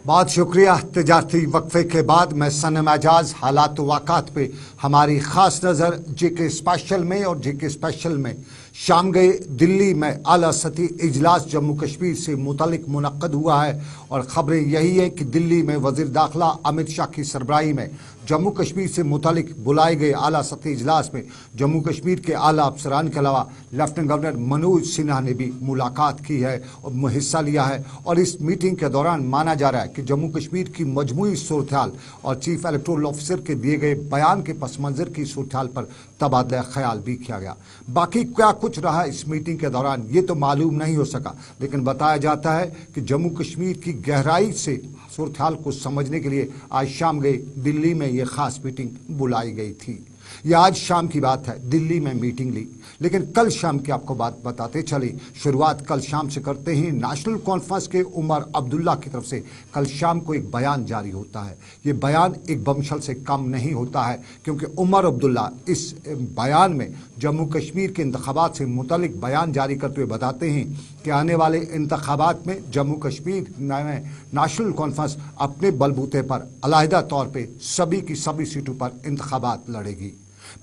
बहुत शुक्रिया। तजारती वक्फे के बाद मैं सनम एजाज हालात वाक़ात पे हमारी ख़ास नज़र जेके स्पेशल में और जेके स्पेशल में शाम गए दिल्ली में आला सती इजलास जम्मू कश्मीर से मुतल्लिक मुनक़्क़द हुआ है और ख़बरें यही है कि दिल्ली में वज़ीर दाखिला अमित शाह की सरबराही में जम्मू कश्मीर से मुतल्लिक बुलाए गए आला सती इजलास में जम्मू कश्मीर के आला अफसरान के अलावा लेफ्टिनेंट गवर्नर मनोज सिन्हा ने भी मुलाकात की है और हिस्सा लिया है। और इस मीटिंग के दौरान माना जा रहा है कि जम्मू कश्मीर की मजमूई सूरत-ए-हाल और चीफ इलेक्टोरल ऑफिसर के दिए गए बयान के पस मंज़र की सूरत-ए-हाल पर तबादला ख्याल भी किया गया। बाकी क्या कुछ रहा इस मीटिंग के दौरान ये तो मालूम नहीं हो सका, लेकिन बताया जाता है कि जम्मू कश्मीर की गहराई से सूरत-ए-हाल को समझने के लिए आज शाम गए दिल्ली में ये खास मीटिंग बुलाई गई थी। यह आज शाम की बात है, दिल्ली में मीटिंग ली, लेकिन कल शाम की आपको बात बताते चले। शुरुआत कल शाम से करते हैं। नेशनल कॉन्फ्रेंस के उमर अब्दुल्ला की तरफ से कल शाम को एक बयान जारी होता है। ये बयान एक बमशल से कम नहीं होता है, क्योंकि उमर अब्दुल्ला इस बयान में जम्मू कश्मीर के इंतखाबात से मुतल्लिक बयान जारी करते हुए बताते हैं कि आने वाले इंतखाबात में जम्मू कश्मीर में नेशनल कॉन्फ्रेंस अपने बलबूते पर अलहदा तौर पर सभी की सभी सीटों पर इंतखाबात लड़ेगी।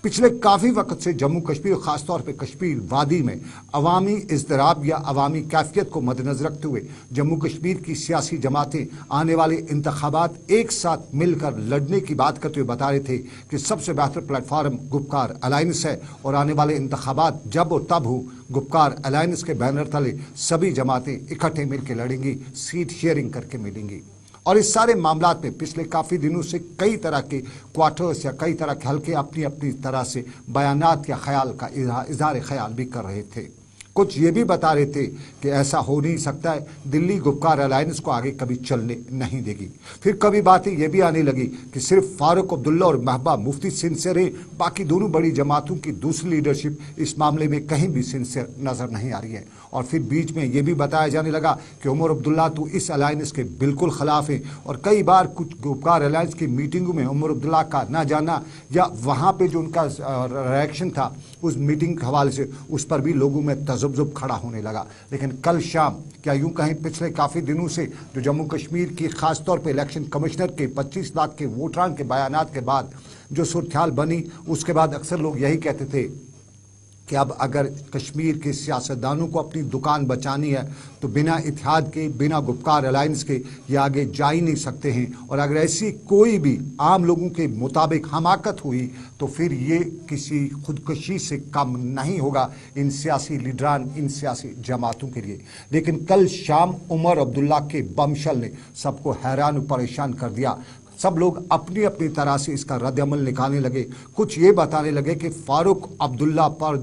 पिछले काफ़ी वक्त से जम्मू कश्मीर, ख़ासतौर पर कश्मीर वादी में अवामी इज़्तिराब या अवामी कैफियत को मद्देनज़र रखते हुए जम्मू कश्मीर की सियासी जमातें आने वाले इंतखाबात एक साथ मिलकर लड़ने की बात करते हुए बता रहे थे कि सबसे बेहतर प्लेटफार्म गुपकार अलायंस है और आने वाले इंतखाबात जब और तब हो, गुपकार अलायंस के बैनर तले सभी जमातें इकट्ठे मिलकर लड़ेंगी, सीट शेयरिंग करके मिलेंगी। और इस सारे मामलात में पिछले काफ़ी दिनों से कई तरह के क्वार्टर्स या कई तरह के हल्के अपनी अपनी तरह से बयानात या ख्याल का इजहार ख्याल भी कर रहे थे। कुछ ये भी बता रहे थे कि ऐसा हो नहीं सकता है, दिल्ली गुपकार अलायंस को आगे कभी चलने नहीं देगी। फिर कभी बातें ये भी आने लगी कि सिर्फ फारूक अब्दुल्ला और महबूबा मुफ्ती सिंसियर है, बाकी दोनों बड़ी जमातों की दूसरी लीडरशिप इस मामले में कहीं भी सिंसियर नज़र नहीं आ रही है। और फिर बीच में ये भी बताया जाने लगा कि उमर अब्दुल्ला तो इस अलायंस के बिल्कुल ख़िलाफ़ है और कई बार कुछ गुपकार अलायंस की मीटिंगों में उमर अब्दुल्ला का ना जाना या वहाँ पर जो उनका रिएक्शन था उस मीटिंग के हवाले से, उस पर भी लोगों में तजब्जुब खड़ा होने लगा। लेकिन कल शाम क्या यूं कहें पिछले काफ़ी दिनों से जो जम्मू कश्मीर की ख़ासतौर पे इलेक्शन कमिश्नर के 25 लाख के वोटरां के बयानात के बाद जो सूरत-ए-हाल बनी, उसके बाद अक्सर लोग यही कहते थे कि अब अगर कश्मीर के सियासतदानों को अपनी दुकान बचानी है तो बिना इत्तेहाद के, बिना गुपकार अलायंस के ये आगे जा ही नहीं सकते हैं। और अगर ऐसी कोई भी आम लोगों के मुताबिक हमाकत हुई तो फिर ये किसी खुदकशी से कम नहीं होगा इन सियासी लीडरान, इन सियासी जमातों के लिए। लेकिन कल शाम उमर अब्दुल्ला के बमशल ने सबको हैरान और परेशान कर दिया। सब लोग अपनी अपनी तरह से इसका रद्द-ए-अमल निकालने लगे। कुछ ये बताने लगे कि फारूक अब्दुल्ला पर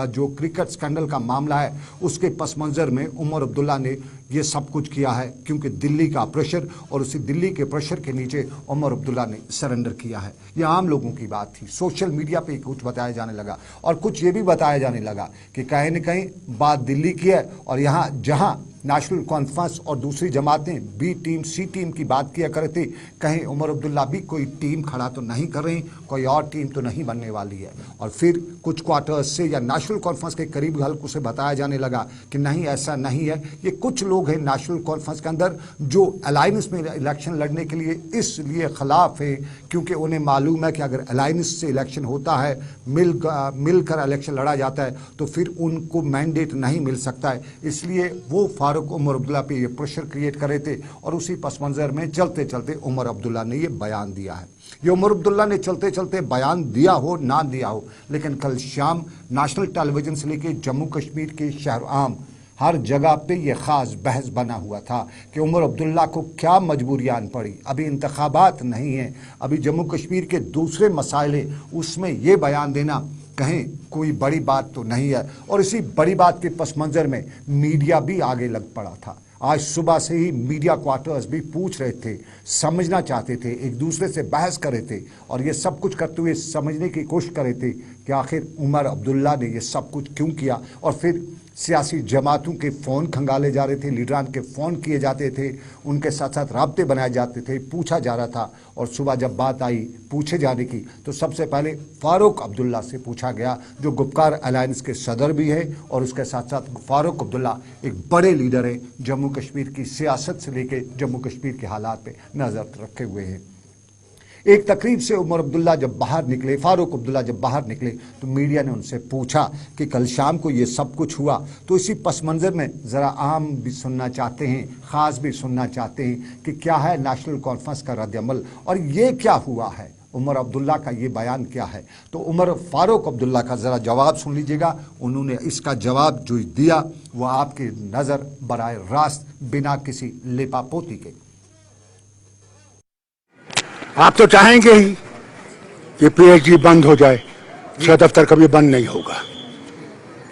जो क्रिकेट स्कैंडल का मामला है उसके पस मंज़र में उमर अब्दुल्ला ने ये सब कुछ किया है क्योंकि दिल्ली का प्रेशर, और उसी दिल्ली के प्रेशर के नीचे उमर अब्दुल्ला ने सरेंडर किया है। ये आम लोगों की बात थी। सोशल मीडिया पे कुछ बताया जाने लगा और कुछ ये भी बताया जाने लगा कि कहीं न कहीं बात दिल्ली की है और यहाँ जहाँ नेशनल कॉन्फ्रेंस और दूसरी जमातें बी टीम, सी टीम की बात किया करे थे, कहीं उमर अब्दुल्ला भी कोई टीम खड़ा तो नहीं कर रही, कोई और टीम तो नहीं बनने वाली है। और फिर कुछ क्वार्टर्स से या नेशनल कॉन्फ्रेंस के करीब हल्कों से बताया जाने लगा कि नहीं, ऐसा नहीं है। ये कुछ लोग हैं नेशनल कॉन्फ्रेंस के अंदर जो अलायंस में इलेक्शन लड़ने के लिए इसलिए खिलाफ है क्योंकि उन्हें मालूम है कि अगर अलायंस से इलेक्शन होता है, मिलकर इलेक्शन लड़ा जाता है तो फिर उनको मैंडेट नहीं मिल सकता है। इसलिए वो फारूक उमर अब्दुल्ला पे ये प्रेशर क्रिएट कर रहे थे और उसी पस मंज़र में चलते चलते उमर अब्दुल्ला ने ये बयान दिया है। ये उमर अब्दुल्ला ने चलते चलते बयान दिया हो ना दिया हो, लेकिन कल शाम नेशनल टेलीविज़न से लेकर जम्मू कश्मीर के शहर आम हर जगह पे ये ख़ास बहस बना हुआ था कि उमर अब्दुल्ला को क्या मजबूरियाँ आन पड़ी। अभी इंतखाबात नहीं हैं, अभी जम्मू कश्मीर के दूसरे मसाइल उसमें ये बयान देना कहीं कोई बड़ी बात तो नहीं है। और इसी बड़ी बात के पस मंज़र में मीडिया भी आगे लग पड़ा था। आज सुबह से ही मीडिया क्वार्टर्स भी पूछ रहे थे, समझना चाहते थे, एक दूसरे से बहस कर रहे थे और ये सब कुछ करते हुए समझने की कोशिश कर रहे थे कि आखिर उमर अब्दुल्ला ने ये सब कुछ क्यों किया। और फिर सियासी जमातों के फ़ोन खंगाले जा रहे थे, लीडरान के फ़ोन किए जाते थे, उनके साथ साथ राब्ते बनाए जाते थे, पूछा जा रहा था। और सुबह जब बात आई पूछे जाने की तो सबसे पहले फ़ारूक अब्दुल्ला से पूछा गया, जो गुपकार अलायंस के सदर भी है और उसके साथ साथ फ़ारूक अब्दुल्ला एक बड़े लीडर है, जम्मू कश्मीर की सियासत से लेकर जम्मू कश्मीर के हालात पे नज़र रखे हुए हैं। एक तकरीब से उमर अब्दुल्ला जब बाहर निकले, फ़ारूक अब्दुल्ला जब बाहर निकले तो मीडिया ने उनसे पूछा कि कल शाम को ये सब कुछ हुआ, तो इसी पस मंज़र में ज़रा आम भी सुनना चाहते हैं, ख़ास भी सुनना चाहते हैं कि क्या है नेशनल कॉन्फ्रेंस का रद्द-ए-अमल और ये क्या हुआ है, उमर अब्दुल्ला का ये बयान क्या है। तो उमर फ़ारूक अब्दुल्ला का ज़रा जवाब सुन लीजिएगा। उन्होंने इसका जवाब जो दिया वो आपकी नज़र बराह रास्त बिना किसी लेपापोती के। आप तो चाहेंगे ही कि पीएचडी बंद हो जाए, छह दफ्तर कभी बंद नहीं होगा।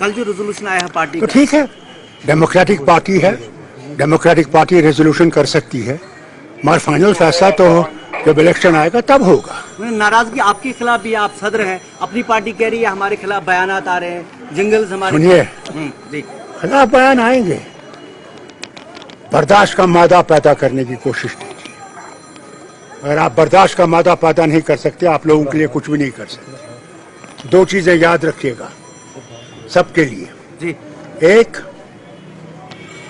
कल जो रेजोल्यूशन आया है पार्टी तो ठीक है, डेमोक्रेटिक पार्टी है, डेमोक्रेटिक पार्टी रेजोल्यूशन कर सकती है, मगर फाइनल फैसला तो जब इलेक्शन आएगा तब होगा। नाराजगी आपके खिलाफ भी, आप सदर हैं, अपनी पार्टी कह रही है हमारे खिलाफ बयानात आ रहे हैं, जिंगल्स हमारे। सुनिए, जी खिलाफ बयान आएंगे, बर्दाश्त का मादा पैदा करने की कोशिश कीजिए। अगर आप बर्दाश्त का मादा पैदा नहीं कर सकते, आप लोगों के लिए कुछ भी नहीं कर सकते। दो चीजें याद रखिएगा सबके लिए जी, एक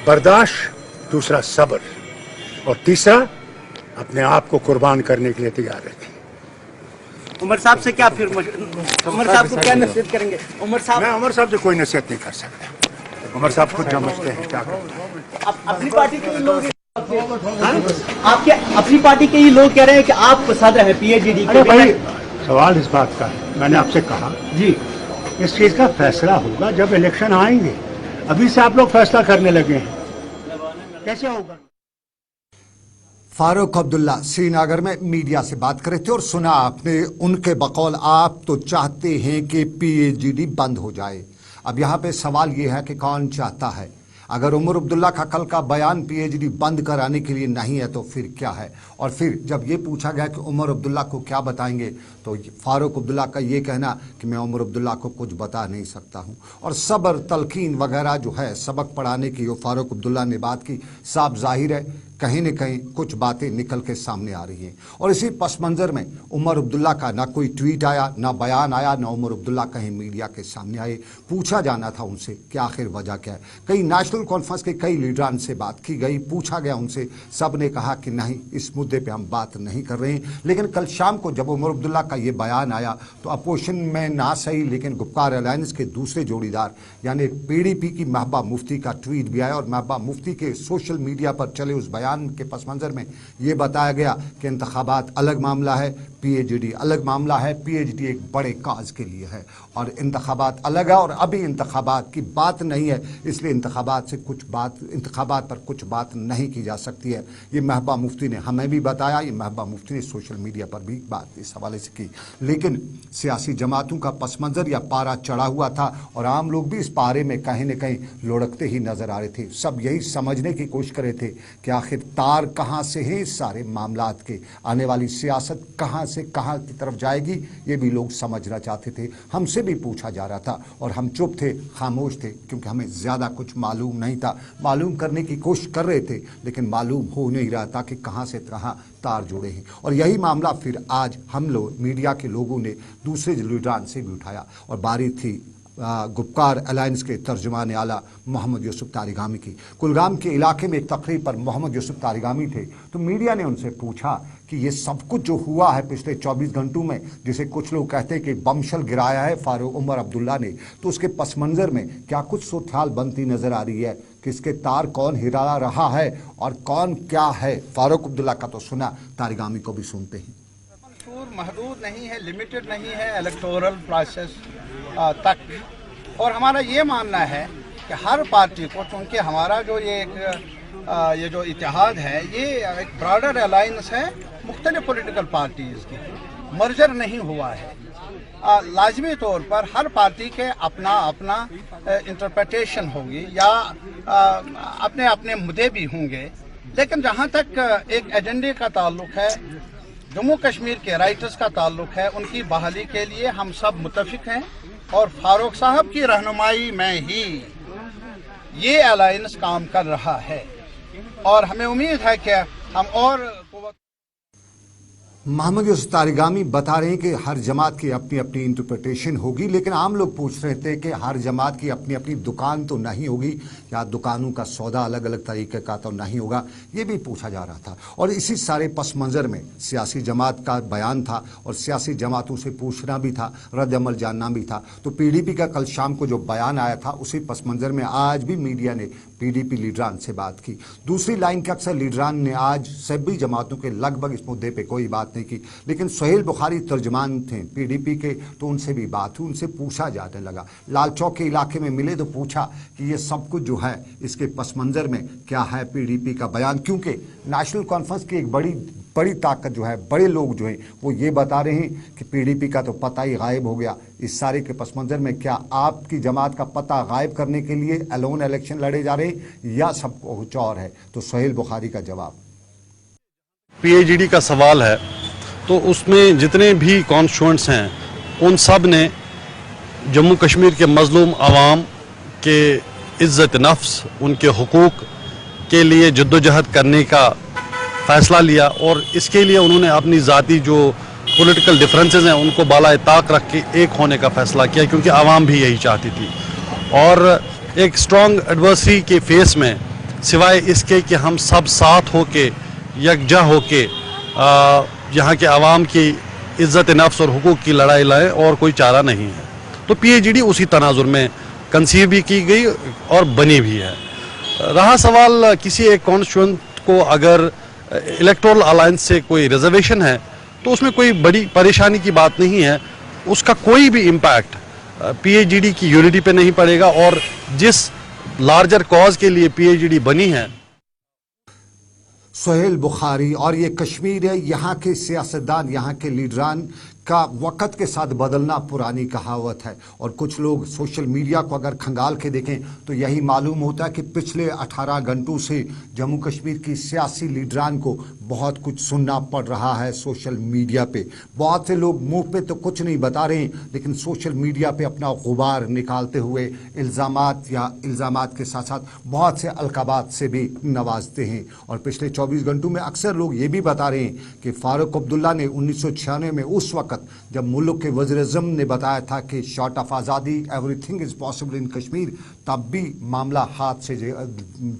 बर्दाश्त, दूसरा सब्र, और तीसरा अपने आप को कुर्बान करने के लिए तैयार रखिए। उमर साहब से क्या फिर उमर साहब को क्या नसीहत करेंगे? उमर साहब, मैं उमर साहब से कोई नसीहत नहीं कर सकता, उमर साहब खुद समझते हैं क्या करना। अपनी पार्टी के लोग, आपके अपनी पार्टी के ही लोग कह रहे हैं कि आप सदर हैं पीएचडी अरे भाई, सवाल इस बात का है, मैंने आपसे कहा जी, इस चीज का फैसला होगा जब इलेक्शन आएंगे। अभी से आप लोग फैसला करने लगे हैं, कैसे होगा। फ़ारूक अब्दुल्ला श्रीनगर में मीडिया से बात कर रहे थे और सुना आपने उनके बकौल, आप तो चाहते हैं कि पीएचडी बंद हो जाए। अब यहाँ पे सवाल ये है कि कौन चाहता है। अगर उमर अब्दुल्ला का कल का बयान पीएचडी बंद कराने के लिए नहीं है तो फिर क्या है। और फिर जब ये पूछा गया कि उमर अब्दुल्ला को क्या बताएंगे तो फ़ारूक अब्दुल्ला का ये कहना कि मैं उमर अब्दुल्ला को कुछ बता नहीं सकता हूँ। और सब्र, तलकीन वगैरह जो है, सबक पढ़ाने की जो फ़ारूक अब्दुल्ला ने बात की, साफ जाहिर है कहीं न कहीं कुछ बातें निकल के सामने आ रही हैं। और इसी पस मंज़र में उमर अब्दुल्ला का ना कोई ट्वीट आया, ना बयान आया, ना उमर अब्दुल्ला कहीं मीडिया के सामने आए। पूछा जाना था उनसे कि आखिर वजह क्या है। कई नेशनल कॉन्फ्रेंस के कई लीडरान से बात की गई, पूछा गया उनसे, सब ने कहा कि नहीं, इस मुद्दे पे हम बात नहीं कर रहे हैं। लेकिन कल शाम को जब उमर अब्दुल्ला का ये बयान आया तो अपोजिशन में ना सही लेकिन गुपकार अलायंस के दूसरे जोड़ीदार यानी पीडीपी की महबूबा मुफ्ती का ट्वीट भी आया और महबूबा मुफ्ती के सोशल मीडिया पर चले उस बयान के पस मंजर में ये बताया गया कि इंतखाबात अलग मामला है, पीएचडी अलग मामला है। पीएचडी एक बड़े काज के लिए है और इंतखाबात अलग है और अभी इंतखाबात की बात नहीं है, इसलिए इंतखाबात पर कुछ बात नहीं की जा सकती है। ये महबूबा मुफ्ती ने हमें भी बताया, ये महबूबा मुफ्ती ने सोशल मीडिया पर भी बात इस हवाले से की। लेकिन सियासी जमातों का पस मंजर या पारा चढ़ा हुआ था और आम लोग भी इस पारे में कहीं न कहीं लुढ़कते ही नजर आ रहे थे। सब यही समझने की कोशिश कर रहे थे कि आखिर तार कहाँ से है इस सारे मामलात के, आने वाली सियासत कहाँ से कहाँ की तरफ जाएगी, ये भी लोग समझना चाहते थे। हमसे भी पूछा जा रहा था और हम चुप थे, खामोश थे, क्योंकि हमें ज़्यादा कुछ मालूम नहीं था। मालूम करने की कोशिश कर रहे थे लेकिन मालूम हो नहीं रहा था कि कहाँ से कहाँ तार जुड़े हैं। और यही मामला फिर आज हम लोग मीडिया के लोगों ने दूसरे लीडरान से भी उठाया और बारी थी गुपकार अलायंस के तर्जुमान आला मोहम्मद यूसुफ तारिगामी की। कुलगाम के इलाके में एक तकरीब पर मोहम्मद यूसुफ तारिगामी थे तो मीडिया ने उनसे पूछा कि ये सब कुछ जो हुआ है पिछले 24 घंटों में, जिसे कुछ लोग कहते हैं कि बमशल गिराया है फ़ारूक उमर अब्दुल्ला ने, तो उसके पस मंज़र में क्या कुछ सूरत-ए-हाल बनती नज़र आ रही है कि इसके तार कौन हिला रहा है और कौन क्या है। फ़ारूक अब्दुल्ला का तो सुना, तारिगामी को भी सुनते हैं। महदूद नहीं है, लिमिटेड नहीं है इलेक्टोरल प्रोसेस तक। और हमारा ये मानना है कि हर पार्टी को, चूँकि हमारा जो ये जो इतिहाद है ये एक ब्रॉडर अलायंस है मुख्तलिफ पॉलिटिकल पार्टीज़ की, मर्जर नहीं हुआ है। लाजमी तौर पर हर पार्टी के अपना अपना इंटरप्रिटेशन होगी या अपने अपने मुद्दे भी होंगे, लेकिन जहाँ तक एक एजेंडे का ताल्लुक है, जम्मू कश्मीर के राइटर्स का ताल्लुक है, उनकी बहाली के लिए हम सब मुत्तफिक हैं और फारूक साहब की रहनुमाई में ही ये अलायंस काम कर रहा है और हमें उम्मीद है कि हम और मोहम्मद यूसुफ तारिगामी बता रहे हैं कि हर जमात की अपनी अपनी इंटरप्रिटेशन होगी, लेकिन आम लोग पूछ रहे थे कि हर जमात की अपनी अपनी दुकान तो नहीं होगी या दुकानों का सौदा अलग अलग तरीके का तो नहीं होगा, ये भी पूछा जा रहा था। और इसी सारे पस मंज़र में सियासी जमात का बयान था और सियासी जमातों से पूछना भी था, रद्द-अमल जानना भी था। तो PDP का कल शाम को जो बयान आया था उसी पस मंज़र में आज भी मीडिया ने PDP लीडरान से बात की। दूसरी लाइन के अक्सर लीडरान ने आज सभी जमातों के लगभग इस मुद्दे पे कोई बात नहीं की, लेकिन सुहेल बुखारी तर्जमान थे PDP के, तो उनसे भी बात हुई, उनसे पूछा जाने लगा। लाल चौक के इलाके में मिले तो पूछा कि ये सब कुछ जो है इसके पस मंज़र में क्या है PDP का बयान, क्योंकि नेशनल कॉन्फ्रेंस की एक बड़ी ताकत जो है, बड़े लोग जो हैं वो ये बता रहे हैं कि PDP का तो पता ही गायब हो गया। इस सारे के पस मंज़र में क्या आपकी जमात का पता गायब करने के लिए अलोन इलेक्शन लड़े जा रहे हैं या सब कुछ और है? तो सुहेल बुखारी का जवाब, PAGD का सवाल है तो उसमें जितने भी कॉन्स्टिट्यूएंट्स हैं उन सब ने जम्मू कश्मीर के मजलूम आवाम के इज़्ज़त नफ्स, उनके हुकूक के लिए जद्दोजहद करने का फ़ैसला लिया और इसके लिए उन्होंने अपनी ज़ाती जो पॉलिटिकल डिफरेंसेस हैं उनको बालाए ताक रख के एक होने का फ़ैसला किया, क्योंकि आवाम भी यही चाहती थी। और एक स्ट्रॉन्ग एडवर्सरी के फेस में सिवाय इसके कि हम सब साथ होके यकजा होके यहाँ के आवाम की इज़्ज़त नफ्स और हुकूक की लड़ाई लड़ें और कोई चारा नहीं है। तो PAGD उसी तनाजुर में कंसीव भी की गई और बनी भी है। रहा सवाल किसी एक कॉन्स्टिट्यूएंट को अगर इलेक्टोरल अलायंस से कोई रिजर्वेशन है तो उसमें कोई बड़ी परेशानी की बात नहीं है, उसका कोई भी इम्पैक्ट PAGD की यूनिटी पे नहीं पड़ेगा और जिस लार्जर कॉज के लिए PAGD बनी है। सुहेल बुखारी, और ये कश्मीर है, यहाँ के सियासतदान, यहाँ के लीडरान का वक़्त के साथ बदलना पुरानी कहावत है। और कुछ लोग सोशल मीडिया को अगर खंगाल के देखें तो यही मालूम होता है कि पिछले 18 घंटों से जम्मू कश्मीर की सियासी लीडरान को बहुत कुछ सुनना पड़ रहा है सोशल मीडिया पे। बहुत से लोग मुंह पे तो कुछ नहीं बता रहे हैं, लेकिन सोशल मीडिया पे अपना गुबार निकालते हुए इल्ज़ामात के साथ साथ बहुत से अलकाबात से भी नवाजते हैं। और पिछले 24 घंटों में अक्सर लोग ये भी बता रहे हैं कि फारूक अब्दुल्ला ने 1996 में, उस वक्त जब मुल्क के वज़ीर-ए-आज़म ने बताया था कि शॉर्ट ऑफ आज़ादी everything is possible in Kashmir, तब भी मामला हाथ से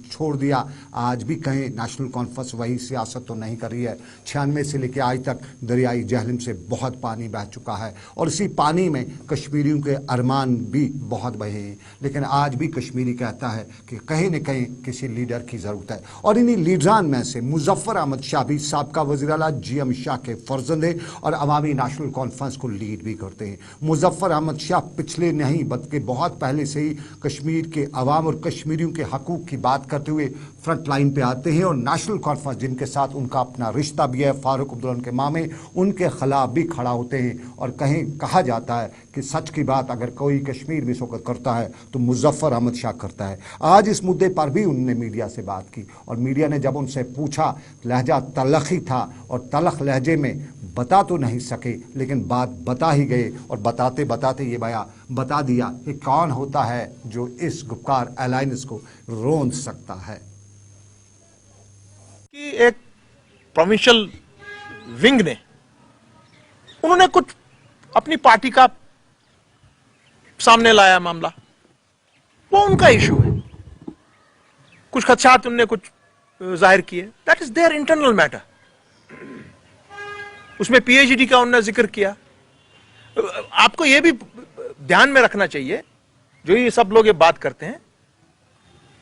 छोड़ दिया। आज भी कहें नेशनल कॉन्फ्रेंस वही सियासत तो नहीं कर रही है। 96 से लेकर आज तक दरियाई जहलम से बहुत पानी बह चुका है और इसी पानी में कश्मीरियों के अरमान भी बहुत बहे हैं। लेकिन आज भी कश्मीरी कहता है कि कहीं न कहीं किसी लीडर की ज़रूरत है। और इन्हीं लीडरान में से मुज़फ़्फ़र अहमद शाह भी साबिक़ा वज़ीर-ए-आला जी अमित शाह के फर्जंद हैं और अवामी नेशनल कॉन्फ्रेंस को लीड भी करते हैं। मुज़फ़्फ़र अहमद शाह पिछले नहीं बल्कि बहुत पहले से ही कश्मीर के अवाम और कश्मीरियों के हकूक़ की बात करते हुए फ्रंट लाइन पे आते हैं और नेशनल कॉन्फ्रेंस जिनके साथ उनका अपना रिश्ता भी है, फारूक अब्दुल्ला के मामे, उनके खिलाफ भी खड़ा होते हैं। और कहीं कहा जाता है कि सच की बात अगर कोई कश्मीर में शौकत करता है तो मुज़फ़्फ़र अहमद शाह करता है। आज इस मुद्दे पर भी उन्होंने मीडिया से बात की और मीडिया ने जब उनसे पूछा, लहजा तलख़ ही था और तलख़ लहजे में बता तो नहीं सके लेकिन बात बता ही गए और बताते बताते ये बता दिया कि कौन होता है जो इस गुपकार अलायंस को रोंद सकता है। कि एक प्रोविंशियल विंग ने उन्होंने कुछ अपनी पार्टी का सामने लाया मामला, वो उनका इशू है। कुछ खदशात उनने कुछ जाहिर किए, that is their internal matter. उसमें PAGD का उन्होंने जिक्र किया। आपको यह भी ध्यान में रखना चाहिए, जो ये सब लोग ये बात करते हैं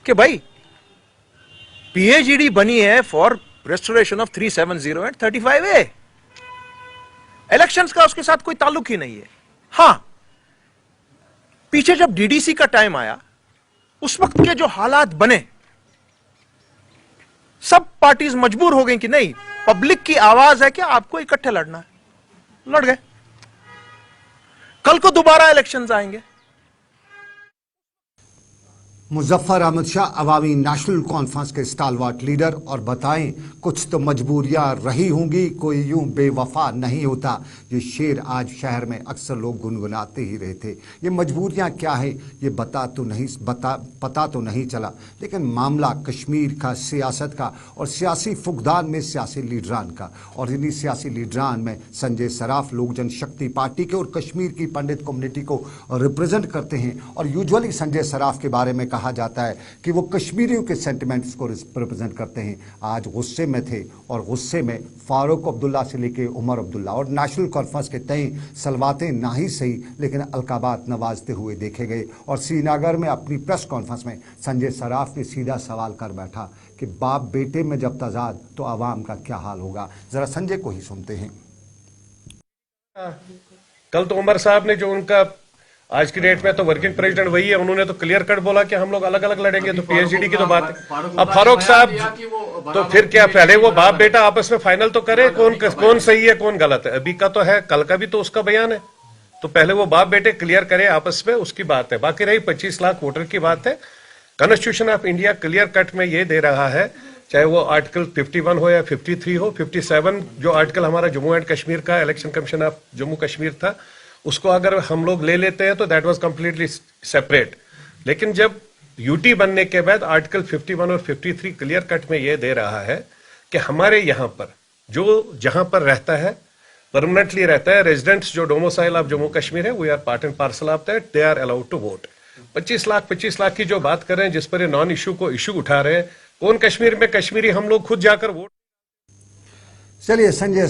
कि भाई PAGD बनी है for restoration of 370 and 35A। Elections का उसके साथ कोई ताल्लुक ही नहीं है। हां, पीछे जब DDC का टाइम आया, उस वक्त के जो हालात बने, सब पार्टीज मजबूर हो गई कि नहीं, पब्लिक की आवाज है कि आपको इकट्ठे लड़ना है, लड़ गए। कल को दोबारा इलेक्शंस आएंगे। मुजफ्फर अहमद शाह अवामी नेशनल कॉन्फ्रेंस के स्टालवार्ट लीडर और बताएं कुछ तो मजबूरियां रही होंगी, कोई यूं बेवफा नहीं होता। ये शेर आज शहर में अक्सर लोग गुनगुनाते ही रहते। ये मजबूरियां क्या है ये पता तो नहीं चला, लेकिन मामला कश्मीर का, सियासत का और सियासी फुकदान में सियासी लीडरान का। और इन्हीं सियासी लीडरान में संजय सराफ लोक जनशक्ति पार्टी के और कश्मीर की पंडित कम्युनिटी को रिप्रेजेंट करते हैं। और यूजुअली संजय सराफ के बारे में कहा जाता है कि वो कश्मीरियों के सेंटिमेंट्स को रिप्रेजेंट करते हैं। आज गुस्से में थे और गुस्से में फारूक अब्दुल्ला से लेके उमर अब्दुल्ला और नेशनल कॉन्फ्रेंस के तय सलवाते ना ही सही लेकिन अलकाबात नवाजते हुए देखे गए। और श्रीनगर में अपनी प्रेस कॉन्फ्रेंस में संजय सराफ ने सीधा सवाल कर बैठा कि बाप बेटे में जब तजाद तो आवाम का क्या हाल होगा। जरा संजय को ही सुनते हैं। कल तो उमर साहब ने जो उनका आज की डेट में तो वर्किंग प्रेसिडेंट वही है, उन्होंने तो क्लियर कट बोला कि हम लोग अलग अलग लड़ेंगे। तो पीएचडी की तो बात है। अब फारूक साहब तो फिर क्या, पहले वो बाप बेटा आपस में फाइनल तो करे कौन सही है कौन गलत है। अभी का तो है, कल का भी तो उसका बयान है। तो पहले वो बाप बेटे क्लियर करे आपस में, उसकी बात है। बाकी रही 25 लाख वोटर की बात है, constitution of India clear cut में ये दे रहा है, चाहे वो आर्टिकल 51 हो या 53 हो, 57 जो आर्टिकल हमारा जम्मू एंड कश्मीर का election commission of Jammu Kashmir था, उसको अगर हम लोग ले लेते हैं तो दैट वाज कंप्लीटली सेपरेट। लेकिन जब यूटी बनने के बाद आर्टिकल 51 और 53 क्लियर कट में ये दे रहा है कि हमारे यहाँ पर जो जहां पर रहता है, परमानेंटली रहता है, रेजिडेंट्स जो डोमिसाइल ऑफ जम्मू कश्मीर है, we are part and parcel of that, they are allowed to vote. 25 lakh की जो बात कर रहे हैं, जिस पर ये नॉन इशू को इशू उठा रहे हैं, कौन कश्मीर में कश्मीरी, हम लोग खुद जाकर वोट। चलिए, संजय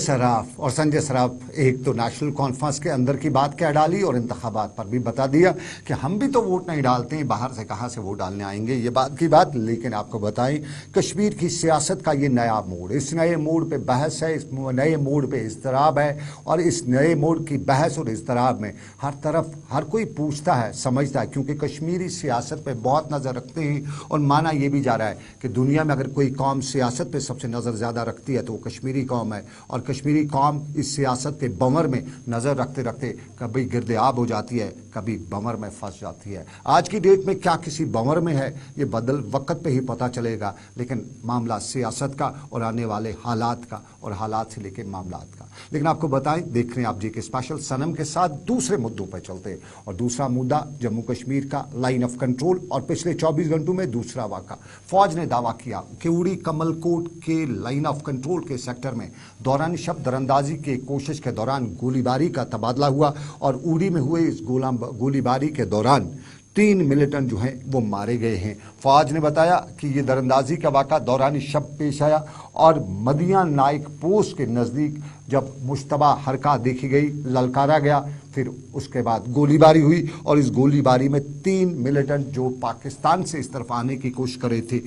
सराफ एक तो नेशनल कॉन्फ्रेंस के अंदर की बात क्या डाली और इंतखाबात पर भी बता दिया कि हम भी तो वोट नहीं डालते हैं, बाहर से कहाँ से वोट डालने आएंगे, ये बात की बात। लेकिन आपको बताएं कश्मीर की सियासत का ये नया मोड़, इस नए मोड़ पे बहस है, इस नए मोड़ पे इज़्तिराब है। और इस नए मोड़ की बहस और इज़्तिराब में हर तरफ हर कोई पूछता है, समझता है, क्योंकि कश्मीरी सियासत पर बहुत नज़र रखते हैं। और माना यह भी जा रहा है कि दुनिया में अगर कोई कौम सियासत पर सबसे नज़र ज़्यादा रखती है तो वो कश्मीरी कौम है। और कश्मीरी कौम इस सियासत के बमर में नजर रखते रखते कभी गिरदेआब हो जाती है, कभी बमर में फंस जाती है। आज की डेट में क्या किसी बमर में है, ये बदल वक्त पे ही पता चलेगा। लेकिन मामला सियासत का और आने वाले हालात का और हालात से लेकर मामलात का। लेकिन आपको बताएं, देख रहे हैं आप जी के स्पेशल सनम के साथ दूसरे मुद्दों पर चलते हैं। और दूसरा मुद्दा जम्मू कश्मीर का लाइन ऑफ कंट्रोल। और पिछले 24 घंटों में दूसरा वाक़ा, फौज ने दावा किया कि उड़ी कमलकोट के लाइन ऑफ कंट्रोल के सेक्टर में दौरान शब दरअंदाजी की कोशिश के दौरान गोलीबारी का तबादला हुआ। और उड़ी में हुए इस गोलीबारी के दौरान 3 मिलिटेंट जो हैं वो मारे गए हैं। फौज ने बताया कि ये दरअंदाजी का वाक़ा दौरान शब पेश आया और मदिया नाइक पोस्ट के नज़दीक जब मुश्तबा हरकत देखी गई, ललकारा गया, फिर उसके बाद गोलीबारी हुई। और इस गोलीबारी में 3 मिलिटेंट जो पाकिस्तान से इस तरफ आने की कोशिश कर रहे थे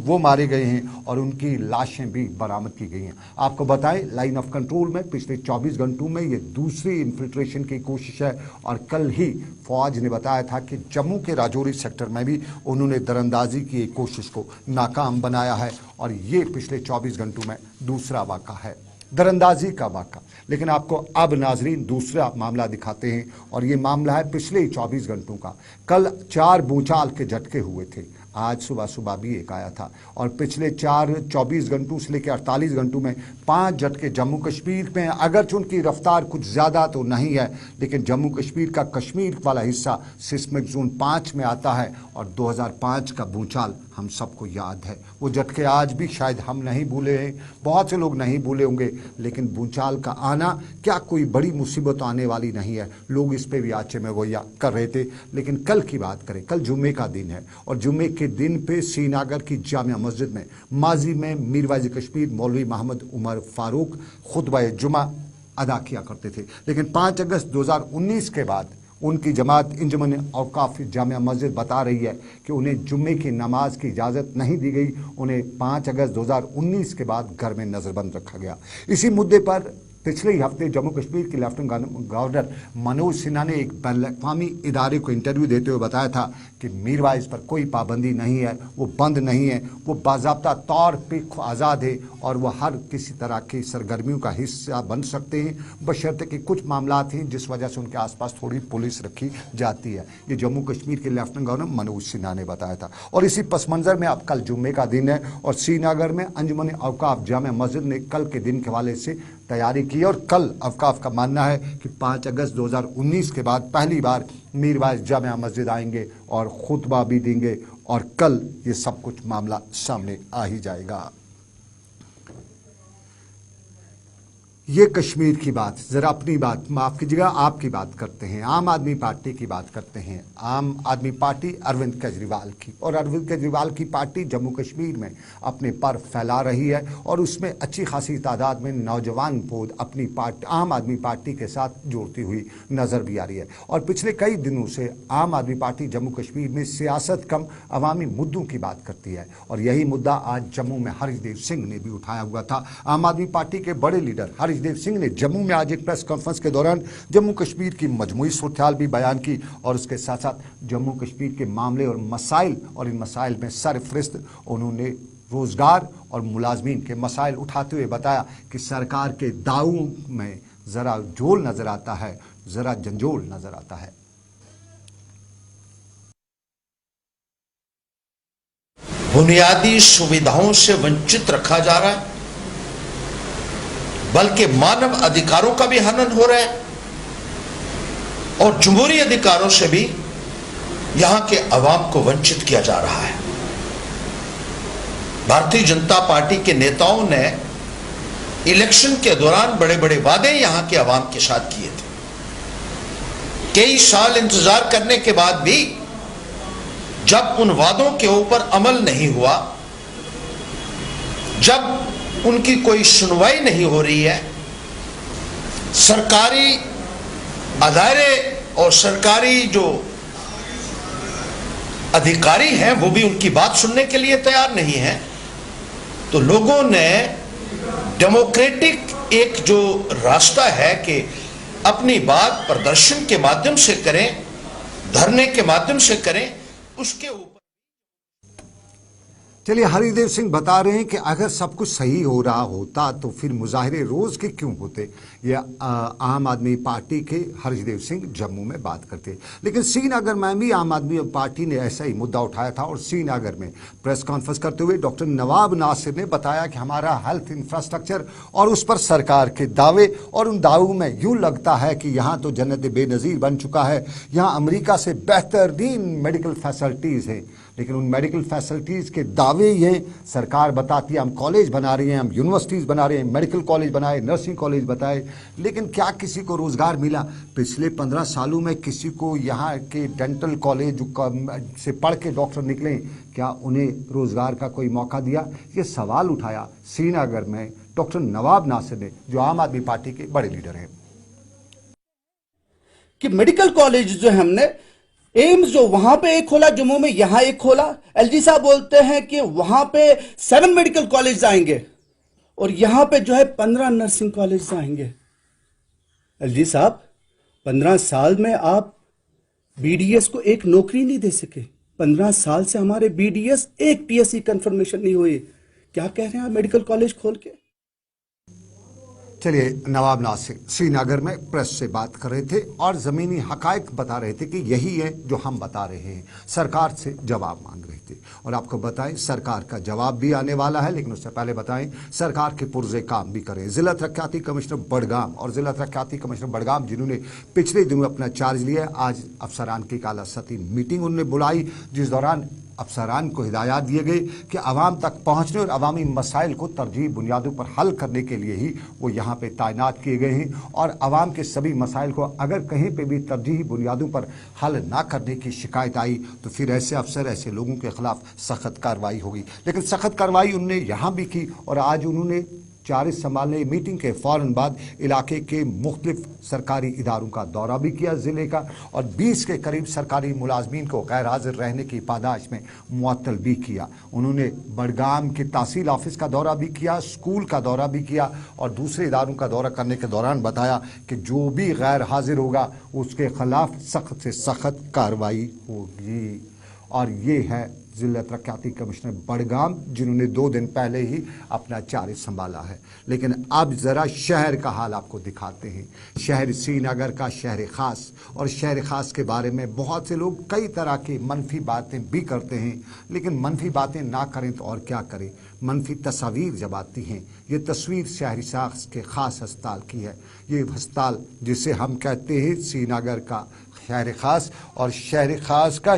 वो मारे गए हैं और उनकी लाशें भी बरामद की गई हैं। आपको बताएं, लाइन ऑफ कंट्रोल में पिछले 24 घंटों में ये दूसरी इन्फिल्ट्रेशन की कोशिश है। और कल ही फौज ने बताया था कि जम्मू के राजौरी सेक्टर में भी उन्होंने दरअंदाजी की कोशिश को नाकाम बनाया है। और ये पिछले 24 घंटों में दूसरा वाक़ा है, दरअंदाजी का वाक़ा। लेकिन आपको अब नाजरीन दूसरा मामला दिखाते हैं। और ये मामला है पिछले 24 घंटों का। कल 4 भूचाल के झटके हुए थे, आज सुबह भी एक आया था। और पिछले 24 घंटों से लेकर 48 घंटों में 5 झटके जम्मू कश्मीर में। अगरचे उनकी रफ्तार कुछ ज़्यादा तो नहीं है, लेकिन जम्मू कश्मीर का कश्मीर वाला हिस्सा सिस्मिक जोन 5 में आता है। और 2005 का भूचाल हम सबको याद है। वो झटके आज भी शायद हम नहीं भूले हैं, बहुत से लोग नहीं भूले होंगे। लेकिन भूचाल का आना क्या कोई बड़ी मुसीबत आने वाली नहीं है, लोग इस पर भी आचे में गोया कर रहे थे। लेकिन कल की बात करें, कल जुम्मे का दिन है। और जुम्मे के दिन पे श्रीनगर की जामिया मस्जिद में माजी में मीरवाइज कश्मीर मौलवी मोहम्मद उमर फारूक खुतबा जुमा अदा किया करते थे। लेकिन 5 अगस्त 2019 के बाद उनकी जमात इंजमन औकाफ जामिया मस्जिद बता रही है कि उन्हें जुम्मे की नमाज की इजाज़त नहीं दी गई। उन्हें 5 अगस्त 2019 के बाद घर में नज़रबंद रखा गया। इसी मुद्दे पर पिछले ही हफ्ते जम्मू कश्मीर के लेफ्टिनेंट गवर्नर मनोज सिन्हा ने एक बैनुल-अक़वामी इदारे को इंटरव्यू देते हुए बताया था कि मीरवाइज पर कोई पाबंदी नहीं है, वो बंद नहीं है, वो बाज़ाब्ता तौर पे आज़ाद है और वह हर किसी तरह की सरगर्मियों का हिस्सा बन सकते हैं, बशर्ते कि कुछ मामलात हैं जिस वजह से उनके आसपास थोड़ी पुलिस रखी जाती है। ये जम्मू कश्मीर के लेफ्टिनेंट गवर्नर मनोज सिन्हा ने बताया था। और इसी पस मंज़र में अब कल जुम्मे का दिन है और श्रीनगर में अंजुमन औकाफ जामे मस्जिद ने कल के दिन के हवाले से तैयारी की और कल औकाफ का मानना है कि 5 अगस्त 2019 के बाद पहली बार मीरवाइज जामिया मस्जिद आएंगे और खुतबा भी देंगे और कल ये सब कुछ मामला सामने आ ही जाएगा। ये कश्मीर की बात, ज़रा अपनी बात, माफ़ कीजिएगा, आपकी बात करते हैं, आम आदमी पार्टी की बात करते हैं। आम आदमी पार्टी अरविंद केजरीवाल की, और अरविंद केजरीवाल की पार्टी जम्मू कश्मीर में अपने पर फैला रही है और उसमें अच्छी खासी तादाद में नौजवान पोद अपनी पार्टी आम आदमी पार्टी के साथ जोड़ती हुई नज़र भी आ रही है। और पिछले कई दिनों से आम आदमी पार्टी जम्मू कश्मीर में सियासत कम अवामी मुद्दों की बात करती है और यही मुद्दा आज जम्मू में हरीशदेव सिंह ने भी उठाया हुआ था। आम आदमी पार्टी के बड़े लीडर हरीशदेव सिंह ने जम्मू में आज एक प्रेस कॉन्फ्रेंस के दौरान जम्मू कश्मीर की मजमूई सूरत-ए-हाल भी बयान की और उसके साथ साथ जम्मू कश्मीर के मामले और मसाइल और इन मसाइल में सरफहरिस्त उन्होंने रोजगार और मुलाजमीन के मसाइल उठाते हुए बताया कि सरकार के दावों में जरा झोल नजर आता है, जरा झंझोल नजर आता है। बुनियादी सुविधाओं से वंचित रखा जा रहा है, बल्कि मानव अधिकारों का भी हनन हो रहा है और जमहूरी अधिकारों से भी यहां के अवाम को वंचित किया जा रहा है। भारतीय जनता पार्टी के नेताओं ने इलेक्शन के दौरान बड़े बड़े वादे यहां के अवाम के साथ किए थे। कई साल इंतजार करने के बाद भी जब उन वादों के ऊपर अमल नहीं हुआ, जब उनकी कोई सुनवाई नहीं हो रही है, सरकारी अदारे और सरकारी जो अधिकारी हैं वो भी उनकी बात सुनने के लिए तैयार नहीं है, तो लोगों ने डेमोक्रेटिक एक जो रास्ता है कि अपनी बात प्रदर्शन के माध्यम से करें, धरने के माध्यम से करें, उसके ऊपर। चलिए, हरीशदेव सिंह बता रहे हैं कि अगर सब कुछ सही हो रहा होता तो फिर मुजाहिरे रोज के क्यों होते। ये आम आदमी पार्टी के हरीशदेव सिंह जम्मू में बात करते। लेकिन श्रीनगर में भी आम आदमी पार्टी ने ऐसा ही मुद्दा उठाया था और श्रीनगर में प्रेस कॉन्फ्रेंस करते हुए डॉक्टर नवाब नासिर ने बताया कि हमारा हेल्थ इंफ्रास्ट्रक्चर और उस पर सरकार के दावे, और उन दावों में यूं लगता है कि यहाँ तो जन्नत बेनज़ीर बन चुका है, यहाँ अमेरिका से बेहतरीन मेडिकल फैसिलिटीज़ हैं, लेकिन उन मेडिकल फैसिलिटीज़ के दावे ये सरकार बताती है हम कॉलेज बना रही हैं, हम यूनिवर्सिटीज़ बना रहे हैं, मेडिकल कॉलेज बनाए, नर्सिंग कॉलेज बताए, लेकिन क्या किसी को रोज़गार मिला? पिछले 15 सालों में किसी को यहाँ के डेंटल कॉलेज से पढ़ के डॉक्टर निकले, क्या उन्हें रोज़गार का कोई मौका दिया? ये सवाल उठाया श्रीनगर में डॉक्टर नवाब नासिर ने, जो आम आदमी पार्टी के बड़े लीडर हैं। कि मेडिकल कॉलेज जो हमने एम्स जो वहां पे एक खोला जम्मू में, यहां एक खोला। एलजी साहब बोलते हैं कि वहां पे 7 मेडिकल कॉलेज आएंगे और यहां पे जो है 15 नर्सिंग कॉलेज आएंगे। एलजी साहब, 15 साल में आप बीडीएस को एक नौकरी नहीं दे सके। 15 साल से हमारे बीडीएस एक पीएससी कंफर्मेशन नहीं हुई। क्या कह रहे हैं आप मेडिकल कॉलेज खोल के? चलिए, नवाब नासिर श्रीनगर में प्रेस से बात कर रहे थे और ज़मीनी हकायक बता रहे थे कि यही है जो हम बता रहे हैं। सरकार से जवाब मांग रहे थे और आपको बताएं सरकार का जवाब भी आने वाला है, लेकिन उससे पहले बताएं सरकार के पुरजे काम भी करें। ज़िला तरक्याती कमिश्नर बडगाम और ज़िला तरक्याती कमिश्नर बडगाम जिन्होंने पिछले दिनों अपना चार्ज लिया, आज अफसरान की काला सती मीटिंग उन्होंने बुलाई, जिस दौरान अफसरान को हिदायत दिए गए कि आवाम तक पहुंचने और अवामी मसाइल को तरजीह बुनियादों पर हल करने के लिए ही वो यहाँ पे तैनात किए गए हैं और आवाम के सभी मसाइल को अगर कहीं पे भी तरजीही बुनियादों पर हल ना करने की शिकायत आई तो फिर ऐसे अफसर, ऐसे लोगों के खिलाफ सख्त कार्रवाई होगी। लेकिन सख्त कार्रवाई उन्होंने यहाँ भी की और आज उन्होंने चार्ज संभालने मीटिंग के फ़ौरन बाद इलाके के मुख्तलिफ सरकारी इदारों का दौरा भी किया ज़िले का, और 20 के करीब सरकारी मुलाजमीन को गैर हाजिर रहने की पादाश में मुअत्तल भी किया। उन्होंने बडगाम के तहसील ऑफिस का दौरा भी किया, स्कूल का दौरा भी किया और दूसरे इदारों का दौरा करने के दौरान बताया कि जो भी गैर हाजिर होगा उसके खिलाफ सख्त से सख्त कार्रवाई होगी। और ये है ज़िला तरक्याती कमिश्नर बडगाम, जिन्होंने 2 दिन पहले ही अपना चार्ज संभाला है। लेकिन अब ज़रा शहर का हाल आपको दिखाते हैं। शहर श्रीनगर का शहर ख़ास, और शहर ख़ास के बारे में बहुत से लोग कई तरह की मनफी बातें भी करते हैं, लेकिन मनफी बातें ना करें तो और क्या करें। मनफी तस्वीर जब आती हैं, ये तस्वीर शहर ख़ास के ख़ास अस्पताल की है। ये अस्पताल जिसे हम कहते हैं श्रीनगर का शहर ख़ास, और शहर ख़ास का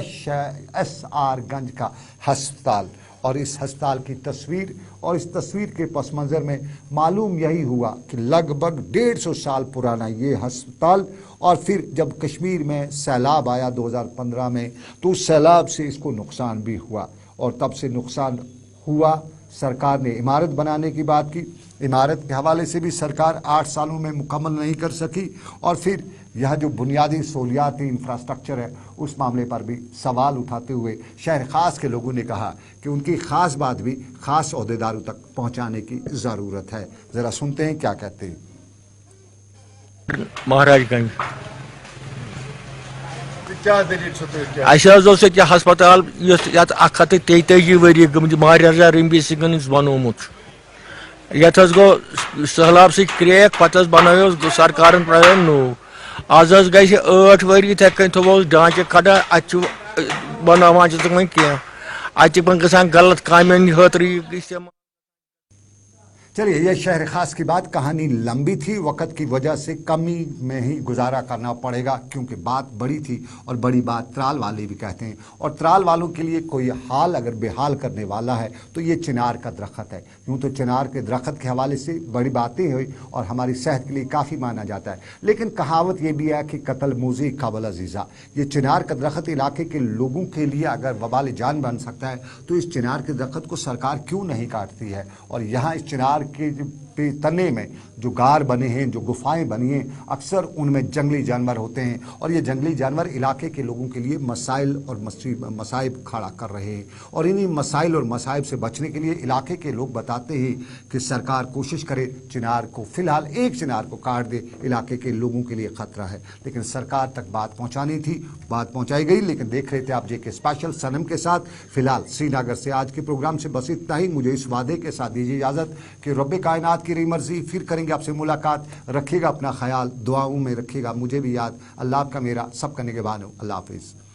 SR गंज का अस्पताल, और इस अस्पताल की तस्वीर और इस तस्वीर के पस मंज़र में मालूम यही हुआ कि लगभग 150 साल पुराना ये अस्पताल, और फिर जब कश्मीर में सैलाब आया 2015 में, तो उस सैलाब से इसको नुकसान भी हुआ, और तब से नुकसान हुआ। सरकार ने इमारत बनाने की बात की, इमारत के हवाले से भी सरकार 8 सालों में मुकम्मल नहीं कर सकी, और फिर यह जो बुनियादी सहूलियाती इंफ्रास्ट्रक्चर है उस मामले पर भी सवाल उठाते हुए शहर ख़ास के लोगों ने कहा कि उनकी ख़ास बात भी ख़ास अहदेदारों तक पहुँचाने की ज़रूरत है। ज़रा सुनते हैं क्या कहते हैं। महाराजगंज हस्पताल 133 वरी गम महाराजा रणबीर सिंह बनोमुत यथ गो सहलाब सह क्रैक पत बनो सरकार नो आज गई 8 वरी इथे कन थो ढांचे खड़ा अत बनावान वह कह अत गसान गलत कामें खतर। चलिए, यह शहर ख़ास की बात कहानी लंबी थी, वक़्त की वजह से कमी में ही गुजारा करना पड़ेगा, क्योंकि बात बड़ी थी और बड़ी बात त्राल वाले भी कहते हैं। और त्राल वालों के लिए कोई हाल अगर बेहाल करने वाला है तो ये चिनार का दरख्त है। यूँ तो चिनार के दरख्त के हवाले से बड़ी बातें हुई और हमारी सेहत के लिए काफ़ी माना जाता है, लेकिन कहावत ये भी है कि कत्ल मूज़ी काबल अजीज़ा। ये चिनार का दरख्त इलाके के लोगों के लिए अगर वबाल जान बन सकता है तो इस चिनार के दरख्त को सरकार क्यों नहीं काटती है। और यहाँ इस चिनार के तने में जो गार बने हैं, जो गुफाएं बनी हैं, अक्सर उनमें जंगली जानवर होते हैं, और ये जंगली जानवर इलाके के लोगों के लिए मसाइल और मसाइब खड़ा कर रहे हैं। और इन्हीं मसाइल और मसाइब से बचने के लिए इलाके के लोग बताते हैं कि सरकार कोशिश करे चिनार को, फ़िलहाल एक चिनार को काट दे, इलाके के लोगों के लिए ख़तरा है। लेकिन सरकार तक बात पहुँचानी थी, बात पहुँचाई गई। लेकिन देख रहे थे आप JK स्पेशल सनम के साथ। फ़िलहाल श्रीनगर से आज के प्रोग्राम से बस इतना ही। मुझे इस वादे के साथ दीजिए इजाज़त कि रब्बे कायनात की रही मर्जी, फिर करेंगे आपसे मुलाकात। रखिएगा अपना ख्याल, दुआओं में रखिएगा मुझे भी याद। अल्लाह आपका मेरा सबका निगहबान हो। अल्लाह हाफिज़।